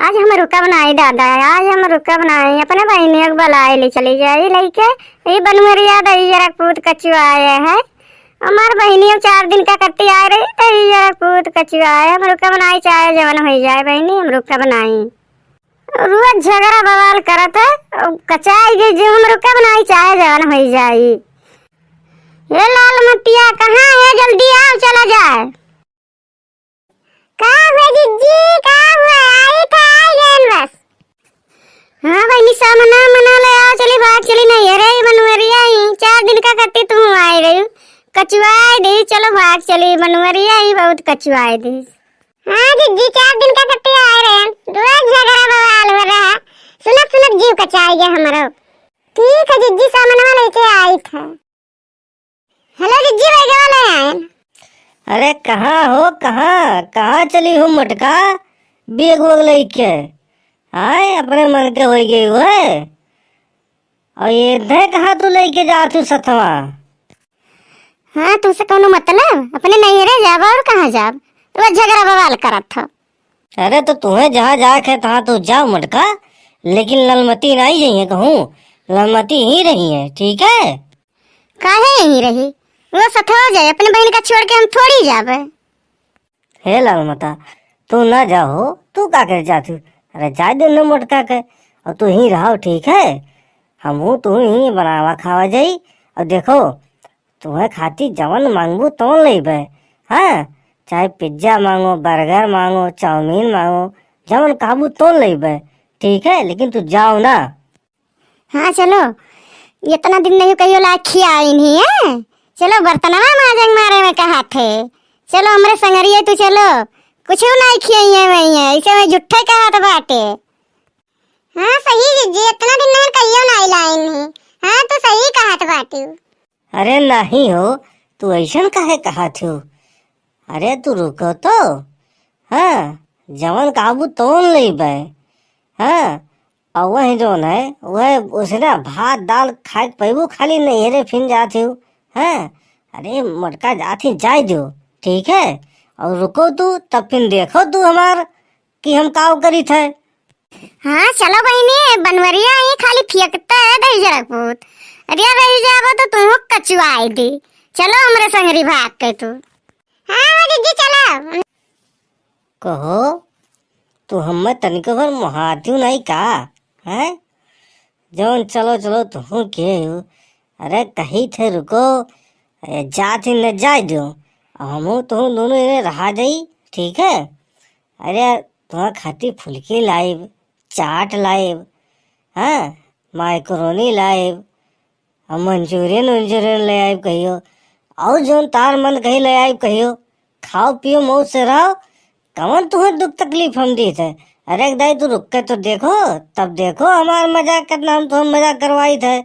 आज हम रुका बनाई दादा, आज हम रुका बनाई अपने बहनियों को बुलाए ले चली जाई लइके। ये बनवरिया दही जरा कूद कचु आए है। हमार बहनियों 4 दिन का कट्टी आ रही दही जरा कूद कचु आए। हम रुका बनाई चाहे जवन हो जाए बहनी, हम रुका बनाई। रोज झगड़ा बवाल करत है कचाई गई जो हम रुका बनाई चाहे जवन हो जाई। ये लाल मटिया कहाँ है, जल्दी आओ चला जाए। कहाँ हुआ जिज्जी, कहाँ हुआ? आई था, आई गए बस। हाँ बहनी सामना मना ले आओ, चली भाग चली नहीं है रे बनवरिया ही 4 दिन का कट्टी तुम आई रही कचुआई दी। चलो भाग चली बनवरिया ही बहुत कचुआई दी। हाँ जिज्जी 4 दिन का कट्टी आए रहे, रोज झगड़ा बवाल हो रहा। सुनक सुनक जीव कचाई गया हमारा। ठीक है जिज्जी सामना लेके आई था। हेलो जिज्जी भाई वाले आए। अरे कहाँ हो, कहाँ कहाँ चली हो मटका बेग वग लेके? आए अपने मन के हो गई हो है। और ये दे कहाँ तू लेके जा तू सथवा? हाँ तुमसे कौन मतलब? अपने नहीं रे जाब और कहाँ जाब, रोज झगड़ा बवाल करत था। अरे तो तुम्हें जहाँ जाके तहाँ तू जाओ मटका, लेकिन ललमती नहीं जाइए कहूँ, ललमती ही रही है ठीक है। काहे यही रही, वो सथवा जाए अपने बहन का छोड़ के हम थोड़ी जाबे। हे ललमता तू ना जाओ, तू का कर जातू? अरे जा दे न मटका के, और तू ही रहो ठीक है। हम हूँ तू ही बनावा खावा जाई। और देखो तुम्हें खाती जवन मांगू तो लेबे। हाँ चाहे पिज्जा मांगो, बर्गर मांगो, चाउमीन मांगो, जवन काबू तो लेबे ठीक है, लेकिन तू जाओ ना। हाँ चलो, इतना दिन नहीं कहियो ला खियाई नहीं है। चलो बर्तनवा माजंग मारे में कहा थे, चलो हमरे संगरिये तू चलो। कुछ नहीं खियाई है मैं, इसे मैं झूठे कहा तो बाटे। हाँ सही जिज्जी, इतना दिन नहीं कहियो नहीं लाई नहीं। हाँ तो सही कहा तो बाटे। अरे नहीं हो, तू ऐसा काहे कहा थी? अरे तू रुको तो। हाँ जवन काबू तो लेबे। हाँ और वही जो है वह उसने भात दाल खाए पैबू खाली नहीं रे फिर जाती हूँ। हाँ अरे मटका जाती जाए दो ठीक है, और रुको तू तब फिर देखो तू हमार कि हम काव करी थे। हाँ चलो बहनी बनवरिया ही खाली फेंकता है दही जरा पूत। अरे रही जाबो तो तुम कचुआई दी। चलो हमरे संगरी भाग के तू। हाँ दीदी चलो। कहो तू हमें तनिको भर मुहाती नहीं का है? जौन चलो चलो तुम के हो। अरे कही थे रुको, जाती न जाए दो, हम तुम दोनों इन्हें रहा जाई ठीक है। अरे तुम्हारा खाती फुलकी लाइव, चाट लाइव, हाँ माइक्रोनी लाइव, और मंचूरियन वंचूरियन ले आइब कहियो, और जोन तार मन कही ले आइब कहियो। खाओ पियो मौज से रहो, कौन तुम्हें दुख तकलीफ हम दी थे। अरे दाई तू रुक के तो देखो, तब देखो हमार मजाक कितना हम तुम्हें मजाक करवाई थे।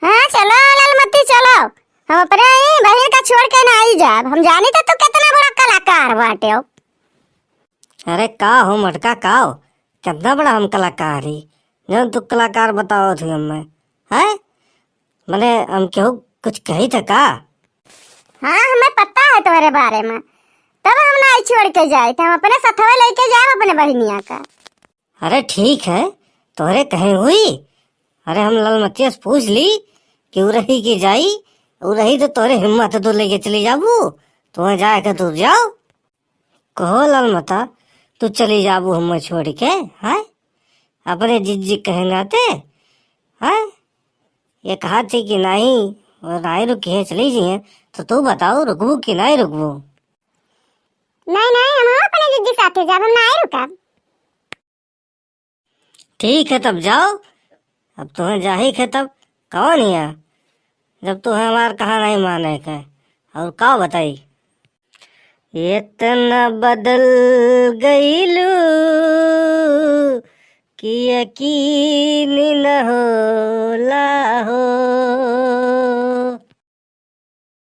हाँ चलो लालमती चलो, हम अपने बहन का छोड़ के ना आई जाब। हम जानी तो तू कितना बड़ा कलाकार बाटे हो। अरे का हो मटका का हो, कितना बड़ा हम कलाकार ही जो तू कलाकार बताओ थे हमें है। मैंने हम क्यों कुछ कही थे का? हाँ हमें पता है तुम्हारे बारे में, तब हम ना छोड़ के जाए थे। हम अपने सथवा लेके जाए अपने बहनिया का। अरे ठीक है तोहरे कहे हुई। अरे हम ललमतिया से पूछ ली कि उ रही की जाई, उ रही तो तोहरे हिम्मत तो लेके चली जाबू, तुम्हें जाए के तू जाओ। कहो ललमता तू चली जाबू हमें छोड़ के है? अपने जिज्जी कहेंगा ते है? ये कहा थी कि नहीं और नहीं रुकी है चली जाइए, तो तू बताओ रुकबू कि नहीं रुकबू? नहीं नहीं हम अपने जिज्जी साथे जाब, हम नहीं रुका। ठीक है तब जाओ, अब तुम्हें जा ही के तब कौन है जब तुम्हें हमार कहा नहीं माने के। और का बताई? इतना बदल गईलू कि यकीन न होला हो।